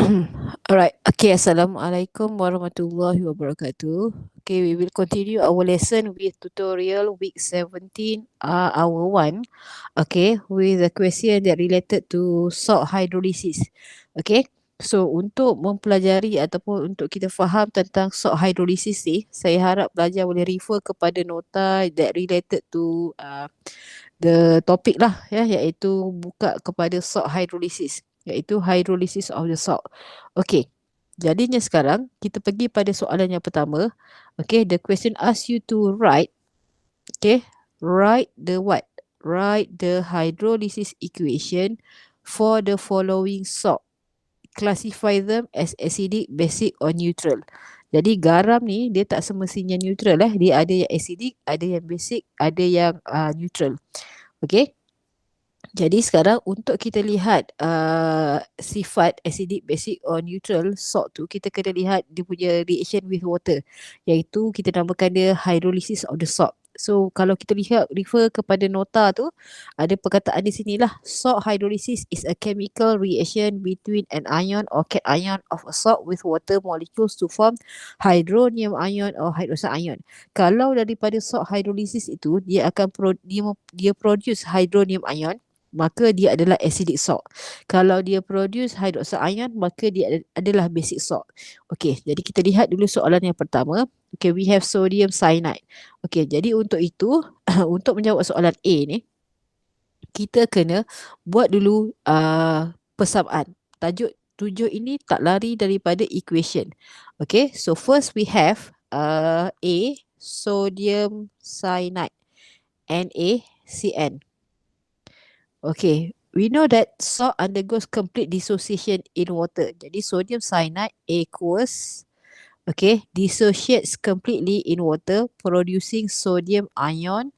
Alright. Okay. Assalamualaikum warahmatullahi wabarakatuh. Okay, we will continue our lesson with tutorial week 17, hour 1. Okay, with the question that related to salt hydrolysis. Okay. So untuk mempelajari ataupun untuk kita faham tentang salt hydrolysis ni, saya harap pelajar boleh refer kepada nota that related to the topic lah ya, iaitu buka kepada salt hydrolysis, iaitu hydrolysis of the salt. Okay. Jadinya sekarang kita pergi pada soalan yang pertama. Okay, the question asks you to write. Okay, write the what? Write the hydrolysis equation for the following salt. Classify them as acidic, basic or neutral. Jadi garam ni dia tak semestinya neutral dia ada yang acidic, ada yang basic, ada yang neutral. Okay. Jadi sekarang untuk kita lihat sifat acidic, basic or neutral salt tu, kita kena lihat dia punya reaction with water, iaitu kita namakan dia hydrolysis of the salt. So kalau kita lihat refer kepada nota tu, ada perkataan di sini lah, salt hydrolysis is a chemical reaction between an ion or cation of a salt with water molecules to form hydronium ion or hydroxide ion. Kalau daripada salt hydrolysis itu dia akan dia produce hydronium ion, maka dia adalah acidic salt. Kalau dia produce hydroxide ion, maka dia adalah basic salt. Okey, jadi kita lihat dulu soalan yang pertama. Okay, we have sodium cyanide. Okey, jadi untuk itu, untuk menjawab soalan A ni, kita kena buat dulu persamaan. Tajuk 7 ini tak lari daripada equation. Okay, so first we have A, sodium cyanide, NaCN. Okay, we know that salt undergoes complete dissociation in water. Jadi sodium cyanide aqueous, okay, dissociates completely in water, producing sodium ion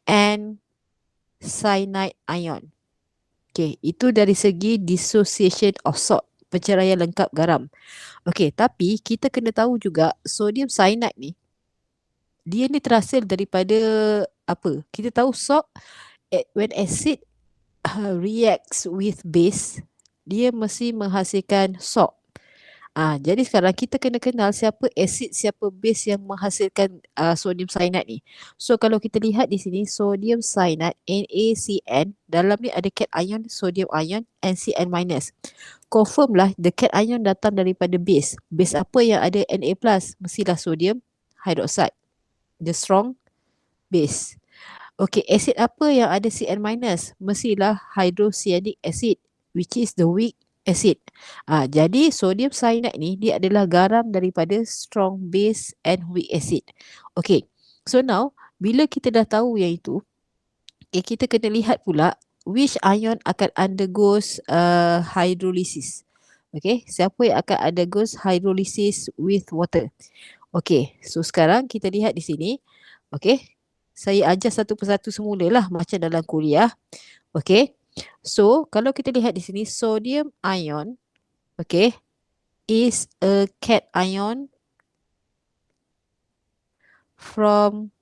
and cyanide ion. Okay, itu dari segi dissociation of salt, penceraian lengkap garam. Okay, tapi kita kena tahu juga sodium cyanide ni, dia ni terhasil daripada apa? Kita tahu salt, when acid reacts with base, dia mesti menghasilkan salt. Jadi sekarang kita kena kenal siapa acid, siapa base yang menghasilkan sodium cyanide ni. So kalau kita lihat di sini, sodium cyanide NaCN, dalam ni ada cation, sodium ion, and Cn minus. Confirm lah the cation datang daripada base. Base apa yang ada Na+? Mestilah sodium hydroxide, the strong base. Okay, acid apa yang ada Cn minus? Mestilah hydrocyanic acid, which is the weak acid. Jadi sodium cyanide ni dia adalah garam daripada strong base and weak acid. Okay, so now bila kita dah tahu yang itu, kita kena lihat pula which ion akan undergoes hydrolysis. Okay, siapa yang akan undergoes hydrolysis with water? Okay, so sekarang kita lihat di sini. Okay, saya ajar satu persatu semula lah macam dalam kuliah. Okay, so kalau kita lihat di sini, sodium ion, okay, is a cation from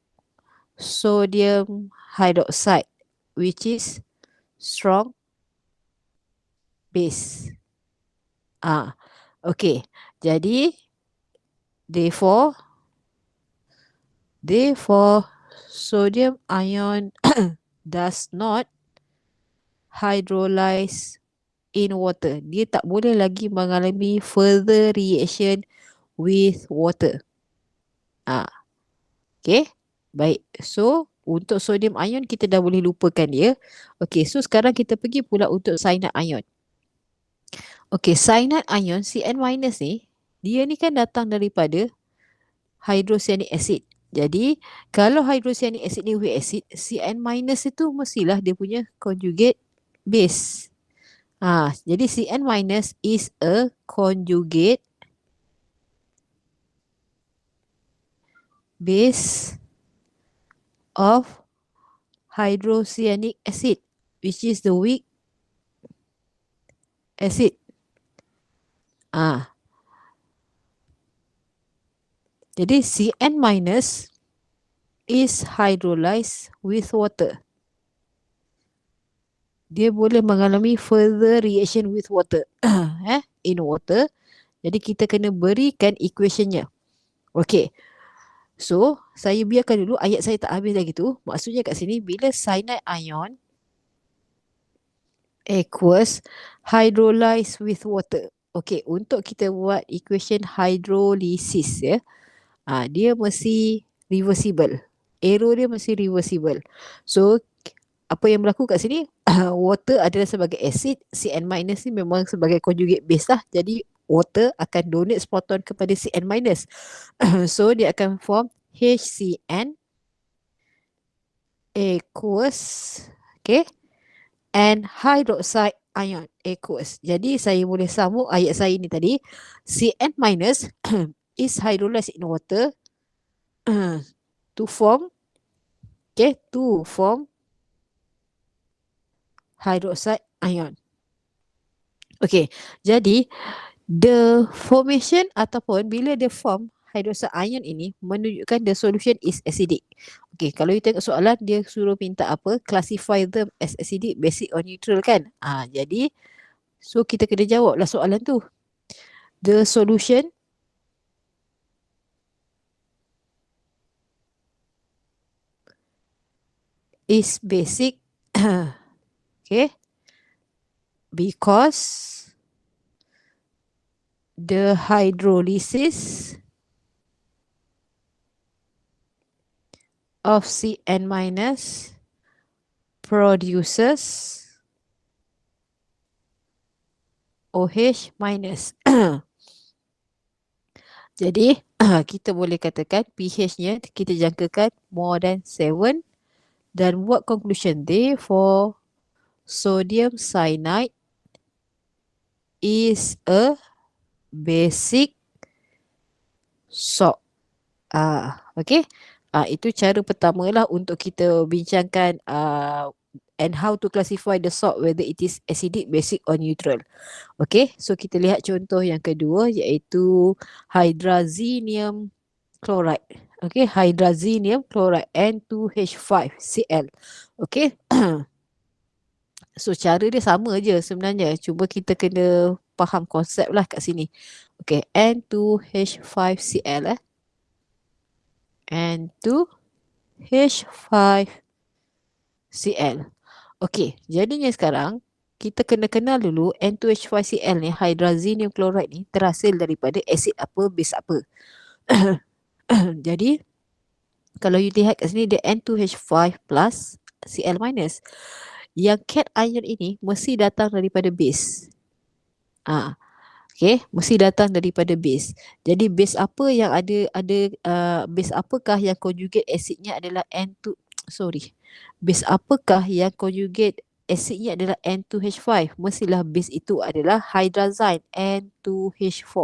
sodium hydroxide, which is strong base. Okay, jadi therefore sodium ion does not hydrolyze in water. Dia tak boleh lagi mengalami further reaction with water. Okay, baik. So untuk sodium ion kita dah boleh lupakan dia. Okay, so sekarang kita pergi pula untuk cyanide ion. Okay, cyanide ion Cn minus ni, dia ni kan datang daripada hydrocyanic acid. Jadi kalau hydrocyanic acid ni weak acid, Cn minus itu mestilah dia punya conjugate base. Jadi Cn minus is a conjugate base of hydrocyanic acid, which is the weak acid. Jadi Cn minus is hydrolyzed with water. dia boleh mengalami further reaction with water in water. Jadi kita kena berikan equationnya. Okay, so saya biarkan dulu ayat saya tak habis lagi tu. Maksudnya kat sini bila cyanide ion aqueous hydrolyze with water. Okay, untuk kita buat equation hydrolysis ya, dia mesti reversible. Arrow dia mesti reversible. So apa yang berlaku kat sini, water adalah sebagai acid, Cn minus ni memang sebagai conjugate base lah. Jadi water akan donate proton kepada Cn minus. So dia akan form HCN aqueous, okay, and hydroxide ion aqueous. Jadi saya boleh sambung ayat saya ni tadi. Cn minus is hydrolyzed in water to form, okay, to form hydroxide ion. Okay, jadi the formation ataupun bila dia form hydroxide ion ini menunjukkan the solution is acidic. Okay, kalau you tengok soalan dia suruh minta apa? Classify them as acidic, basic or neutral kan? Jadi so kita kena jawablah soalan tu. The solution is basic. Okay, because the hydrolysis of Cn minus produces OH minus. Jadi kita boleh katakan pH-nya kita jangkakan more than 7 dan buat conclusion. Therefore, sodium cyanide is a basic salt. Okay. Itu cara pertama lah untuk kita bincangkan and how to classify the salt, whether it is acidic, basic or neutral. Okay, so kita lihat contoh yang kedua iaitu hydrazinium chloride. Okay, hydrazinium chloride N2H5Cl. Okay, so cara dia sama je sebenarnya, cuba kita kena faham konsep lah kat sini. Okay, N2H5Cl N2H5Cl. Okay, jadinya sekarang kita kena kenal dulu N2H5Cl ni, hydrazinium chloride ni terhasil daripada asid apa, base apa. Jadi kalau you lihat kat sini dia N2H5 plus Cl minus. Yang cation ion ini mesti datang daripada base. Okay, mesti datang daripada base. Jadi base apa yang ada base apakah yang conjugate acidnya adalah N2, base apakah yang conjugate acidnya adalah N2H5? Mestilah base itu adalah hydrazine N2H4.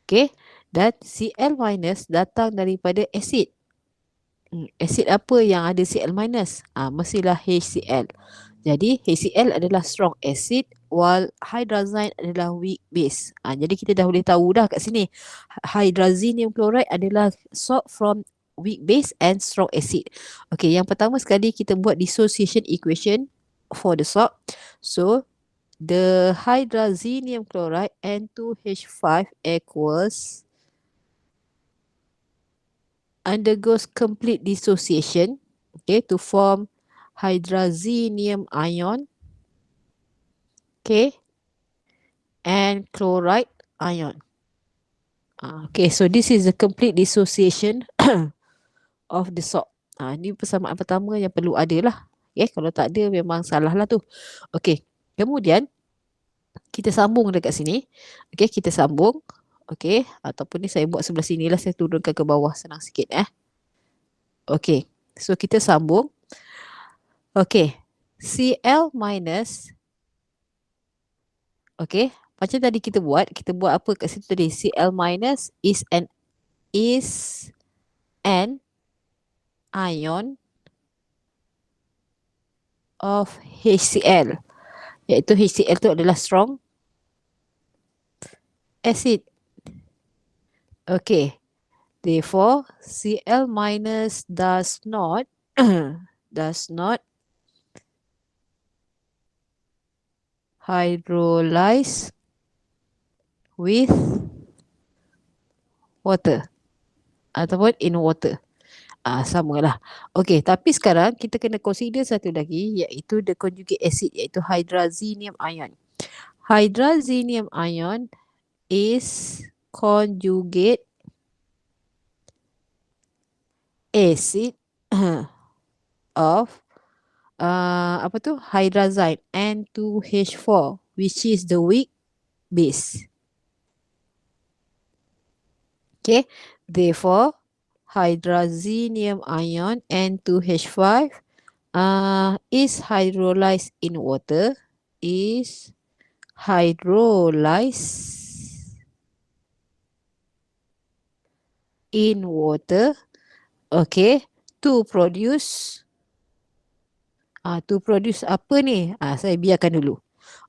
Okay, dan Cl minus datang daripada acid. Acid apa yang ada Cl minus? Mestilah HCl. Jadi HCl adalah strong acid while hydrazine adalah weak base. Jadi kita dah boleh tahu dah kat sini. Hydrazinium chloride adalah salt from weak base and strong acid. Okay, yang pertama sekali kita buat dissociation equation for the salt. So the hydrazinium chloride N2H5 aqueous undergoes complete dissociation, okay, to form hydrazinium ion, okay, and chloride ion. Okay, so this is the complete dissociation of the salt. Ini persamaan pertama yang perlu ada lah. Okay, kalau tak ada memang salah lah tu. Okay, kemudian kita sambung dekat sini. Okay, kita sambung. Okay, ataupun ni saya buat sebelah sini lah, saya turunkan ke bawah senang sikit. Okay, so kita sambung. Okay, Cl minus. Okay, macam tadi kita buat apa kat situ tadi? Cl minus is an ion of HCl. Iaitu HCl tu adalah strong acid. Okay, therefore Cl minus does not hydrolyzed with water ataupun in water. Samalah. Okey, tapi sekarang kita kena consider satu lagi iaitu the conjugate acid iaitu hydrazinium ion. Hydrazinium ion is conjugate acid of hydrazine N2H4 which is the weak base. Okay, therefore hydrazinium ion N2H5 is hydrolyzed in water okay, to produce apa ni? Saya biarkan dulu.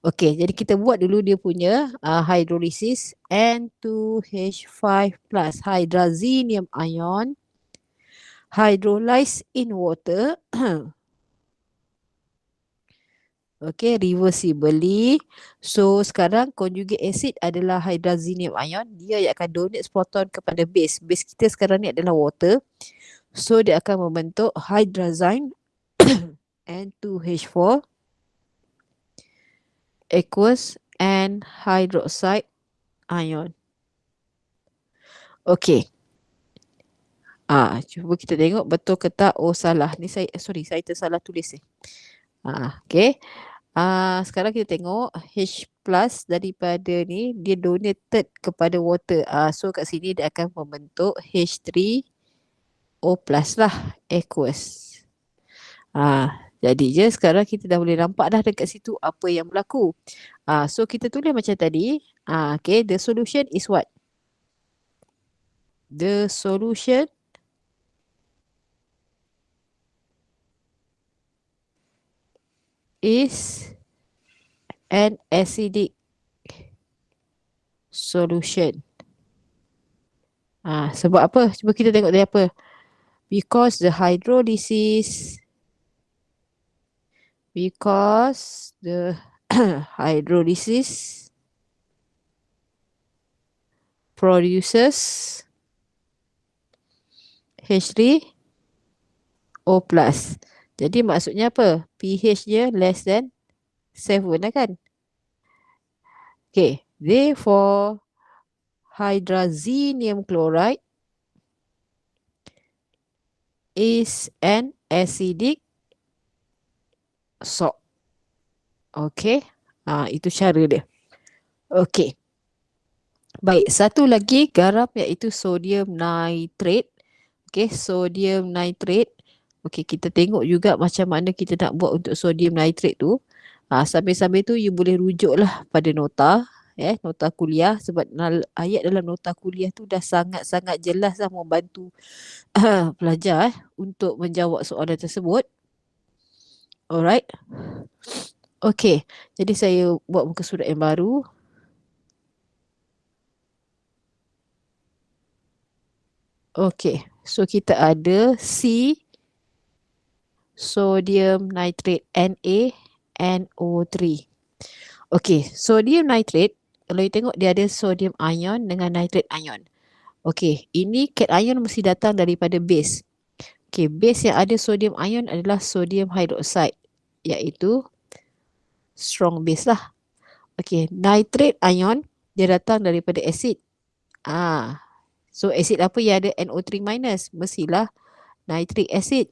Okey, jadi kita buat dulu dia punya hydrolysis N2H5 plus hydrazinium ion hydrolyzed in water. Okay, reversibly. So sekarang conjugate acid adalah hydrazinium ion. Dia yang akan donate proton kepada base. Base kita sekarang ni adalah water. So dia akan membentuk hydrazine N2H4 aqueous and hydroxide ion. Okay. Cuba kita tengok betul ke tak. Oh salah. Ni saya tersalah tulis ni. Okay. Sekarang kita tengok H plus daripada ni dia donated kepada water. So kat sini dia akan membentuk H3O plus lah aqueous. Jadi je sekarang kita dah boleh nampak dah dekat situ apa yang berlaku. So kita tulis macam tadi. Okay, the solution is what? The solution is an acidic solution. Sebab apa? Cuba kita tengok dia apa. Because the hydrolysis produces H3O plus. Jadi maksudnya apa? pH dia less than 7 lah kan? Okay. Therefore, hydrazinium chloride is an acidic salt. Okay. Itu cara dia. Okay. Baik. Satu lagi garam iaitu sodium nitrate. Okay. Sodium nitrate. Okay. Kita tengok juga macam mana kita nak buat untuk sodium nitrate tu. Sambil-sambil tu you boleh rujuk lah pada nota. Nota kuliah sebab ayat dalam nota kuliah tu dah sangat-sangat jelas lah membantu pelajar untuk menjawab soalan tersebut. Alright. Okay. Jadi saya buat muka surat yang baru. Okay. So kita ada C sodium nitrate NaNO3. Okay. Sodium nitrate kalau you tengok dia ada sodium ion dengan nitrate ion. Okay. Ini cation ion mesti datang daripada base. Okay. Base yang ada sodium ion adalah sodium hydroxide iaitu strong base lah. Okay. Nitrate ion dia datang daripada acid. So acid apa yang ada NO3 minus? Mestilah nitric acid.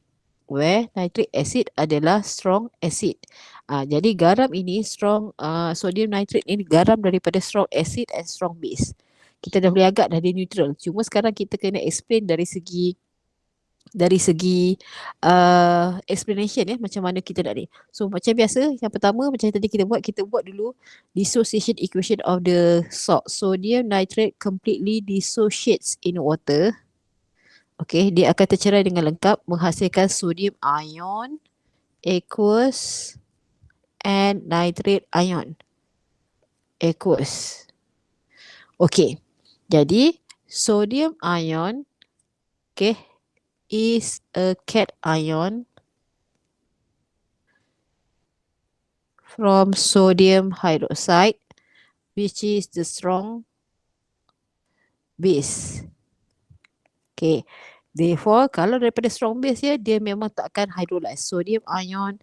Where nitric acid adalah strong acid. Jadi garam ini strong sodium nitrate ini garam daripada strong acid and strong base. Kita dah boleh agak dah dia neutral. Cuma sekarang kita kena explain dari segi explanation macam mana kita nak ni. So macam biasa yang pertama macam tadi kita buat dulu dissociation equation of the salt. Sodium nitrate completely dissociates in water. Okay, dia akan tercerai dengan lengkap menghasilkan sodium ion aqueous and nitrate ion aqueous. Okay, jadi sodium ion is a cation from sodium hydroxide, which is the strong base. Okay. Therefore, kalau daripada strong base dia memang takkan hydrolyze. Sodium ion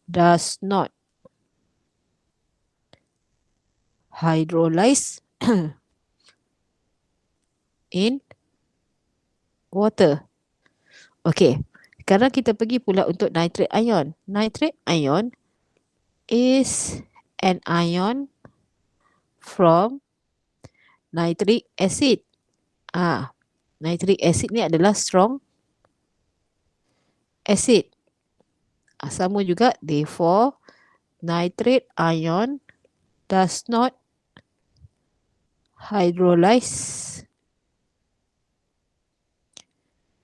does not hydrolyze in water. Okay. Sekarang kita pergi pula untuk nitrate ion. Nitrate ion is an ion from nitric acid. Nitric acid ni adalah strong acid. Sama juga, therefore, nitrate ion does not hydrolyze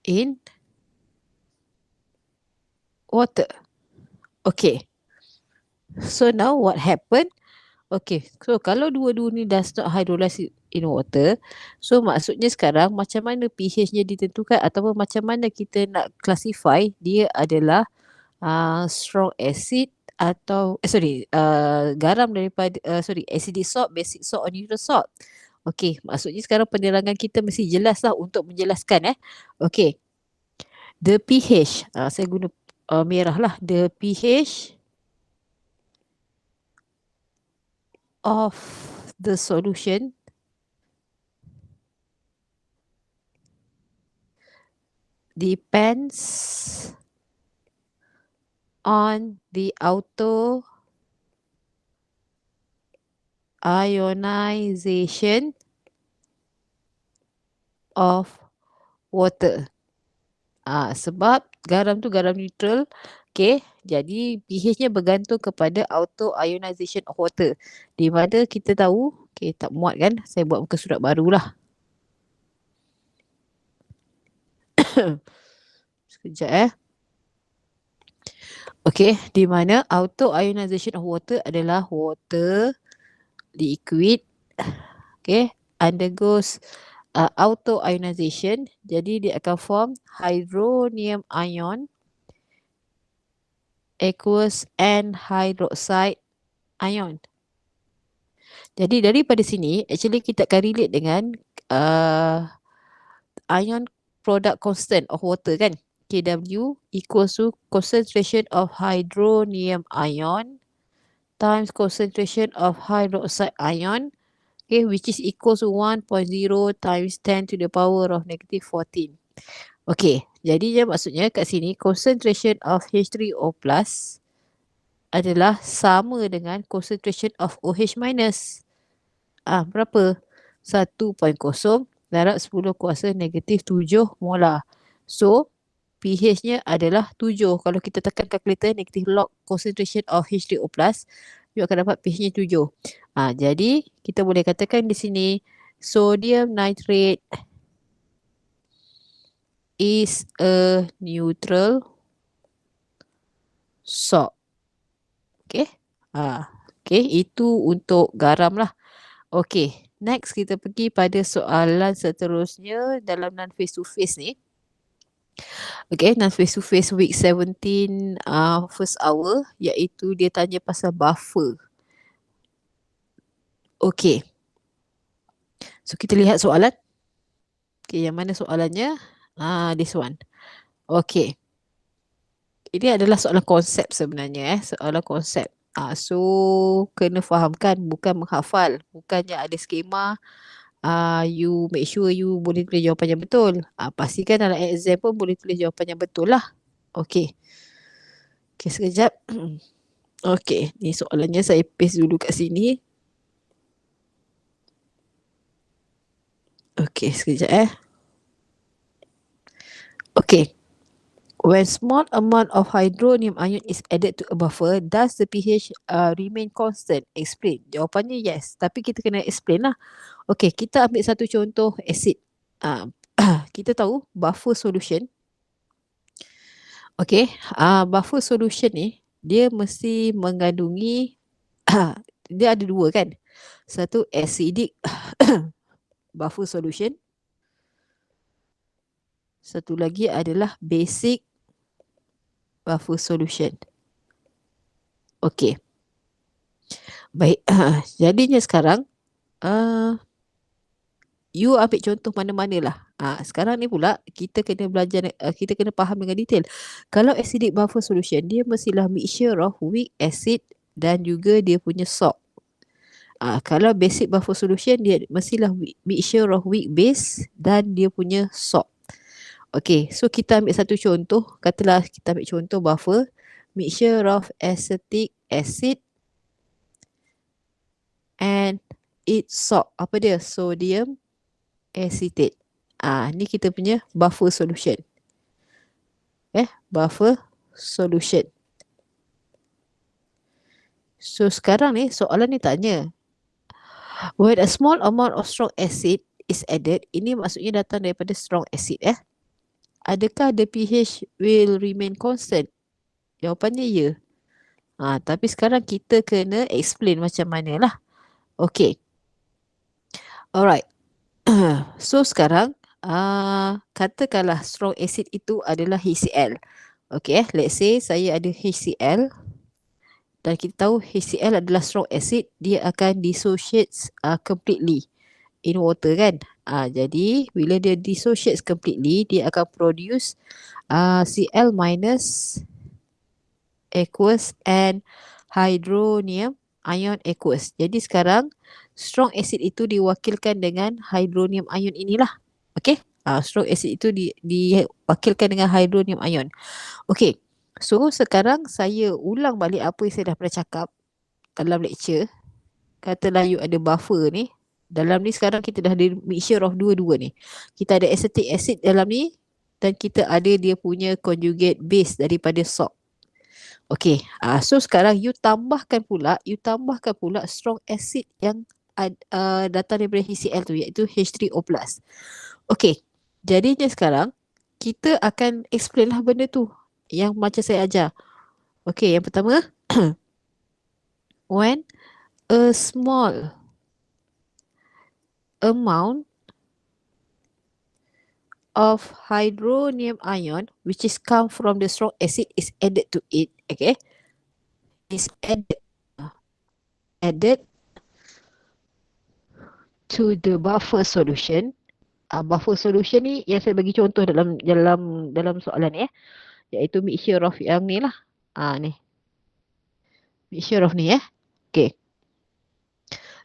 in water. Okay. So now what happened? Okay. So kalau dua-dua ni does not hydrolyze in water, so maksudnya sekarang macam mana pH-nya ditentukan ataupun macam mana kita nak classify dia adalah strong acid atau garam daripada acidic salt, basic salt or neutral salt. Okay, maksudnya sekarang penerangan kita mesti jelas lah untuk menjelaskan Okay. The pH, saya guna merah lah. The pH of the solution depends on the auto ionization of water. Sebab garam tu garam neutral. Okay. Jadi pH-nya bergantung kepada auto ionization of water. Di mana kita tahu, okay, tak muat kan? Saya buat muka surat barulah. Sekejap Okay, di mana auto ionization of water adalah water liquid, okay, undergoes auto ionization. Jadi dia akan form hydronium ion aqueous and hydroxide ion. Jadi daripada sini actually kita akan relate dengan ion product constant of water kan. Kw equals to concentration of hydronium ion times concentration of hydroxide ion, okay, which is equals to 1.0 times 10 to the power of negative 14. Okay, jadi maksudnya kat sini concentration of H3O plus adalah sama dengan concentration of OH minus. Berapa? 1.0 darab 10 kuasa negatif 7 molar. So, pH-nya adalah 7. Kalau kita tekan kalkulator negative log concentration of H3O plus, you akan dapat pH-nya 7. Jadi, kita boleh katakan di sini sodium nitrate is a neutral salt. Okay. Okay, itu untuk garam lah. Okay, next kita pergi pada soalan seterusnya dalam non face to face ni. Okay, non face to face week 17 first hour, iaitu dia tanya pasal buffer. Okay. So kita lihat soalan. Okay, yang mana soalannya? This one. Okay. Ini adalah soalan konsep sebenarnya soalan konsep. So kena fahamkan, bukan menghafal, bukannya ada skema. You make sure you boleh tulis jawapan yang betul. Pastikan dalam exam pun boleh tulis jawapan yang betul lah. Okay. Okay, sekejap. Okay, ni soalannya saya paste dulu kat sini. Okay, sekejap Okay. When small amount of hydronium ion is added to a buffer, does the pH remain constant? Explain. Jawapannya yes. Tapi kita kena explain lah. Okay, kita ambil satu contoh acid. Kita tahu buffer solution. Okay, buffer solution ni, dia mesti mengandungi, dia ada dua kan. Satu acidic buffer solution. Satu lagi adalah basic buffer solution. Okay. Baik, jadinya sekarang uh, you ambil contoh mana-mana lah. Sekarang ni pula kita kena belajar, kita kena faham dengan detail. Kalau acidic buffer solution, dia mestilah mixture of weak acid dan juga dia punya salt. Kalau basic buffer solution, dia mestilah mixture of weak base dan dia punya salt. Okay, so kita ambil satu contoh. Katalah kita ambil contoh buffer mixture of acetic acid and its salt. Apa dia? Sodium acetate. Ni kita punya buffer solution. Buffer solution. So sekarang ni soalan ni tanya, when a small amount of strong acid is added, ini maksudnya datang daripada strong acid adakah the pH will remain constant? Jawapannya ya. Tapi sekarang kita kena explain macam mana lah. Okay. Alright. So sekarang katakanlah strong acid itu adalah HCl. Okay, let's say saya ada HCl dan kita tahu HCl adalah strong acid, dia akan dissociate completely in water kan. Jadi bila dia dissociates completely, dia akan produce Cl minus aqueous and hydronium ion aqueous. Jadi sekarang strong acid itu diwakilkan dengan hydronium ion inilah. Okey. Strong acid itu diwakilkan dengan hydronium ion. Okey. So sekarang saya ulang balik apa yang saya dah pernah cakap dalam lecture. Katalah you ada buffer ni. Dalam ni sekarang kita dah ada mixture of dua-dua ni. Kita ada acetic acid dalam ni dan kita ada dia punya conjugate base daripada salt. Okey, so sekarang you tambahkan pula strong acid yang datang daripada HCl tu, iaitu H3O+. Okey, jadinya sekarang kita akan explain lah benda tu yang macam saya ajar. Okey, yang pertama, when a small amount of hydronium ion which is come from the strong acid is added to it, okay, is added to the buffer solution. Buffer solution ni yang saya bagi contoh dalam soalan ni iaitu mixture of yang ni lah. Ni. Mixture of ni Okay.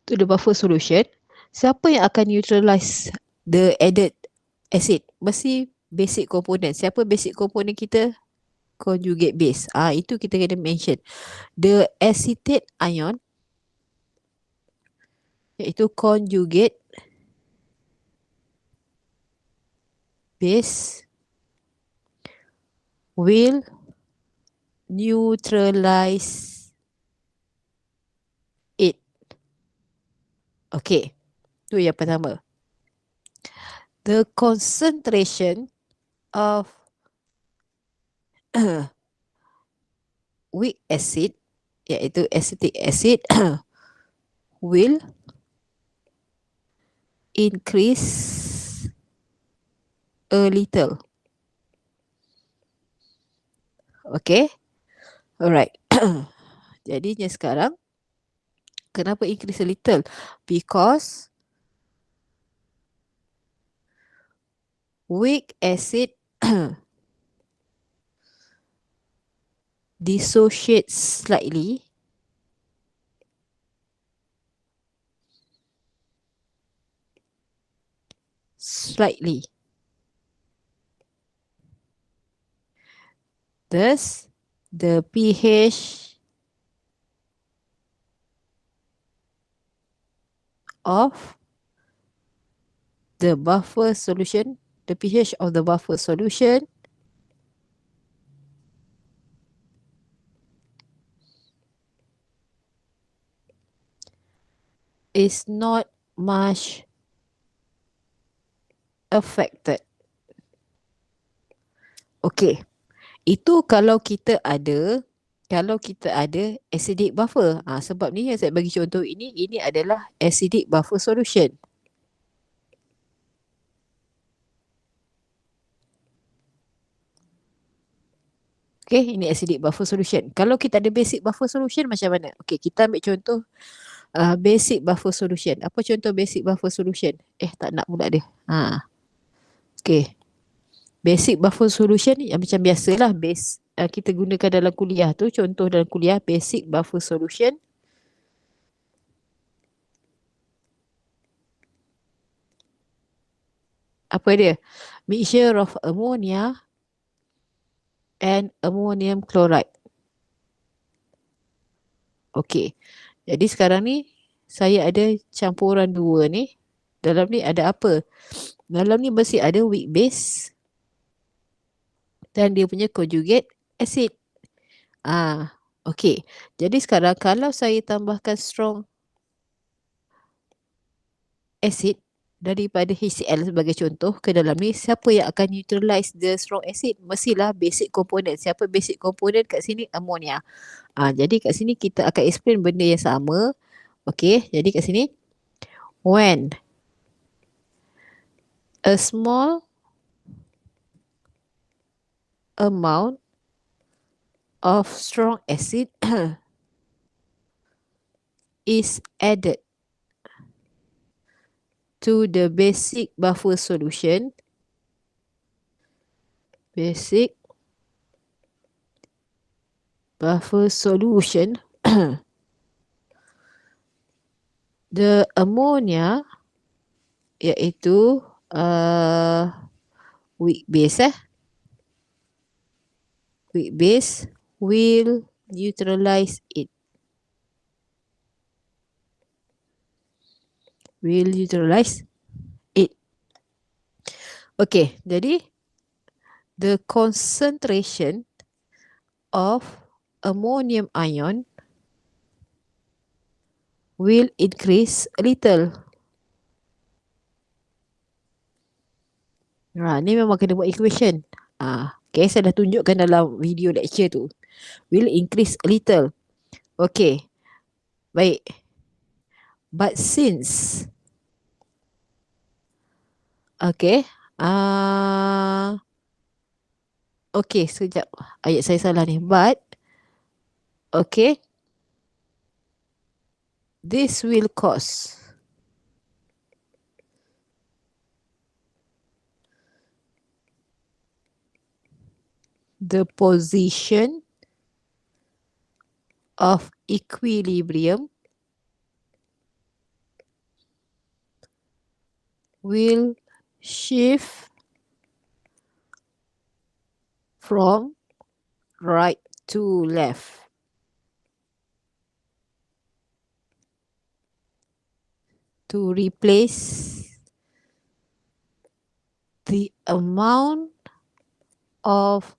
To the buffer solution, siapa yang akan neutralize the added acid? Mesti basic component. Siapa basic component kita? Conjugate base. Itu kita kena mention. The acetate ion iaitu conjugate base will neutralize it. Okay, itu yang pertama. The concentration of weak acid iaitu acetic acid will increase a little. Okay, alright. Jadinya sekarang kenapa increase a little? Because weak acid dissociates slightly thus the pH of the buffer solution is not much affected. Okay, itu kalau kita ada acidic buffer. Sebab ni yang saya bagi contoh ini adalah acidic buffer solution. Okay, ini acidic buffer solution. Kalau kita ada basic buffer solution macam mana? Okay, kita ambil contoh basic buffer solution. Apa contoh basic buffer solution? Tak nak pula dia. Okay, basic buffer solution yang macam biasalah base kita gunakan dalam kuliah tu. Contoh dalam kuliah basic buffer solution. Apa dia? Mixture of ammonia and ammonium chloride. Okay, jadi sekarang ni saya ada campuran dua ni. Dalam ni ada apa? Dalam ni mesti ada weak base dan dia punya conjugate acid. Okay. Jadi sekarang kalau saya tambahkan strong acid daripada HCl sebagai contoh ke dalam ni, siapa yang akan neutralize the strong acid? Mestilah basic component. Siapa basic component kat sini? Ammonia. Jadi kat sini kita akan explain benda yang sama. Okay. Jadi kat sini, when a small amount of strong acid is added to the basic buffer solution, the ammonia iaitu weak base will neutralize it. Okay, jadi the concentration of ammonium ion will increase a little. Ni memang kena buat equation. Okay, saya dah tunjukkan dalam video lecture tu. Will increase a little. Okay, baik. But since, okay, okay, sekejap. Ayat saya salah ni. But, okay, this will cause the position of equilibrium will shift from right to left. To replace the amount of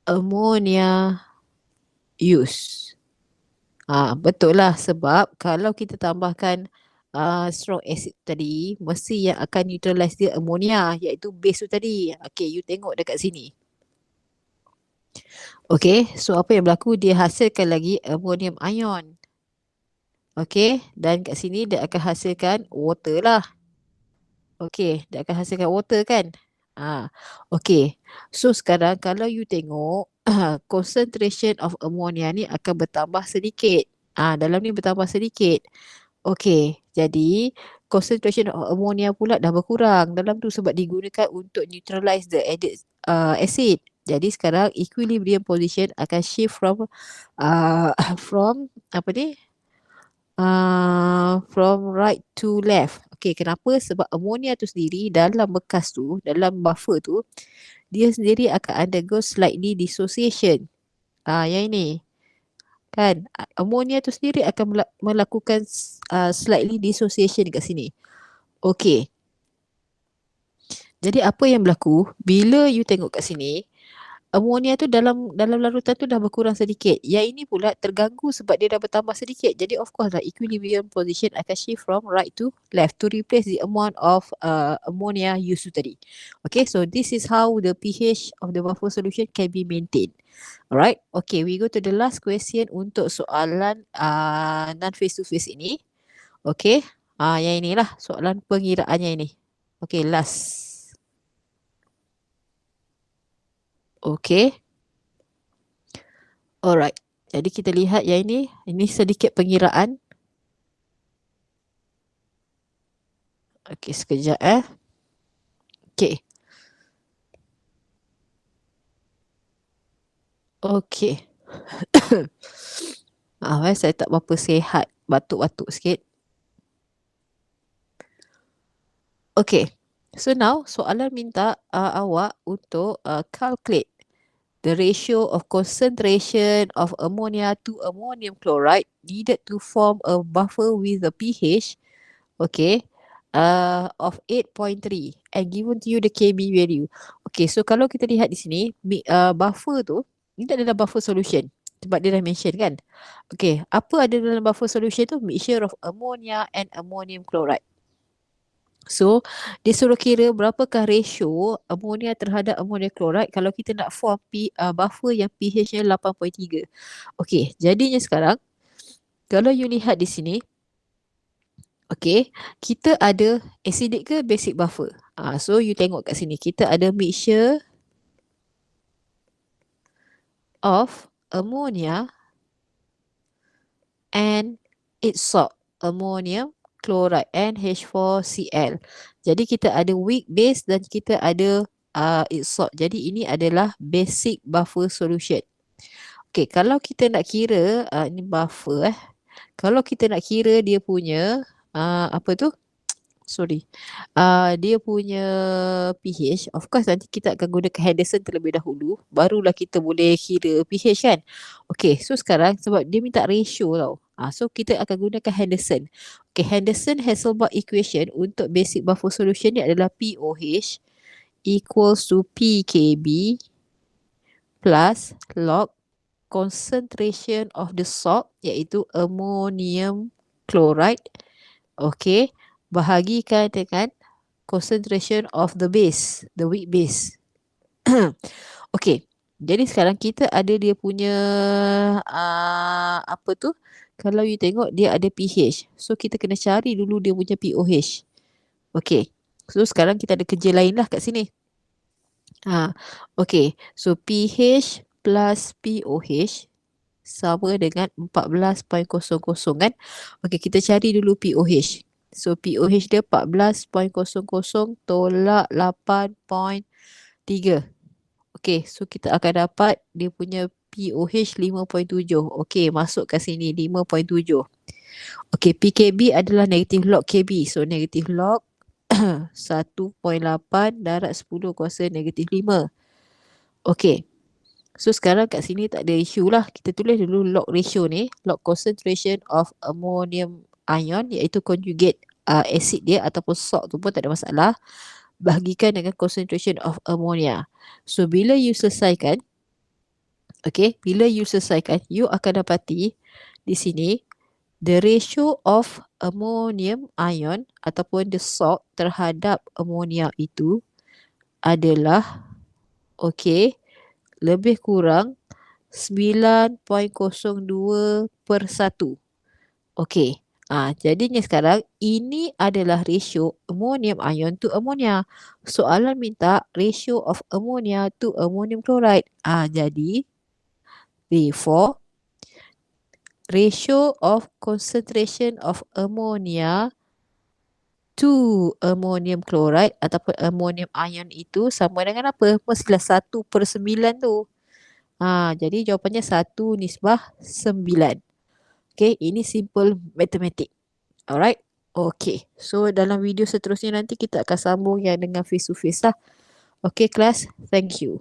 ammonia used. Betul lah, sebab kalau kita tambahkan strong acid tadi, mesti yang akan neutralize dia ammonia, iaitu base tu tadi. Okay, you tengok dekat sini. Okay, so apa yang berlaku? Dia hasilkan lagi ammonium ion. Okay, dan kat sini dia akan hasilkan water lah. Okay, dia akan hasilkan water kan? Okay, so sekarang kalau you tengok concentration of ammonia ni akan bertambah sedikit. Dalam ni bertambah sedikit. Okay, jadi concentration of ammonia pula dah berkurang dalam tu sebab digunakan untuk neutralize the added acid. Jadi sekarang equilibrium position akan shift from apa ni? From right to left. Okay, kenapa? Sebab ammonia tu sendiri dalam bekas tu, dalam buffer tu, dia sendiri akan undergo slightly dissociation. Yang ini. Kan? Ammonia tu sendiri akan melakukan slightly dissociation dekat sini. Okay. Jadi apa yang berlaku? Bila you tengok kat sini, ammonia tu dalam larutan tu dah berkurang sedikit. Yang ini pula terganggu sebab dia dah bertambah sedikit. Jadi of course lah equilibrium position akan shift from right to left to replace the amount of ammonia used tadi. Okay, so this is how the pH of the buffer solution can be maintained. Alright, okay, we go to the last question untuk soalan non face to face ini. Okay, yang inilah soalan pengiraannya ini. Okay, last. Okay. Alright. Jadi kita lihat yang ini sedikit pengiraan. Okey, sekejap Okey. Okey. Maaf saya tak berapa sihat, batuk-batuk sikit. Okey. So now soalan minta awak untuk calculate the ratio of concentration of ammonia to ammonium chloride needed to form a buffer with a pH, okay, of 8.3 and given to you the Kb value. Okay, so kalau kita lihat di sini, buffer tu, ini adalah buffer solution. Sebab dia dah mention kan. Okay, apa ada dalam buffer solution tu? Mixture of ammonia and ammonium chloride. So, dia suruh kira berapakah ratio ammonia terhadap ammonium chloride kalau kita nak form buffer yang pH-nya 8.3. Okey, jadinya sekarang, kalau you lihat di sini, okey, kita ada acidic ke basic buffer? So, you tengok kat sini, kita ada mixture of ammonia and its salt, ammonium chloride, NH4Cl. Jadi kita ada weak base dan kita ada its salt. Jadi ini adalah basic buffer solution. Okay, kalau kita nak kira ini buffer kalau kita nak kira dia punya apa tu? Sorry. Dia punya pH, of course nanti kita akan gunakan Henderson terlebih dahulu, barulah kita boleh kira pH kan. Okay, so sekarang sebab dia minta ratio tau. So kita akan gunakan Henderson. Okay, Henderson-Hasselbalch equation untuk basic buffer solution ni adalah POH equals to PKB plus log concentration of the salt iaitu ammonium chloride, okay, bahagikan dengan concentration of the base, the weak base. Okay, jadi sekarang kita ada dia punya apa tu, kalau you tengok dia ada pH, so kita kena cari dulu dia punya POH. Okay, so sekarang kita ada kerja lain lah kat sini. Okay, so pH plus POH sama dengan 14.00 kan. Okay, kita cari dulu POH. So POH dia 14.00 tolak 8.3. Okay, so kita akan dapat dia punya POH 5.7. Okay, masuk kat sini 5.7. Okay, PKB adalah negative log KB. So negative log 1.8 darab 10 kuasa negatif 5. Okay. So sekarang kat sini tak ada isu lah. Kita tulis dulu log ratio ni. Log concentration of ammonium ion iaitu conjugate acid dia ataupun salt tu pun tak ada masalah. Bahagikan dengan concentration of ammonia. So bila you selesaikan, okay, bila you selesaikan, you akan dapati di sini the ratio of ammonium ion ataupun the salt terhadap ammonia itu adalah, okay, lebih kurang 9.02/1. Okey. Jadinya sekarang ini adalah ratio ammonium ion to ammonia. Soalan minta ratio of ammonia to ammonium chloride. Jadi therefore ratio of concentration of ammonia to ammonium chloride ataupun ammonium ion itu sama dengan apa? Mestilah 1/9 tu. Jadi jawapannya 1/9. Okay, ini simple matematik. Alright. Okay, so dalam video seterusnya nanti kita akan sambung yang dengan face to face lah. Okay, class. Thank you.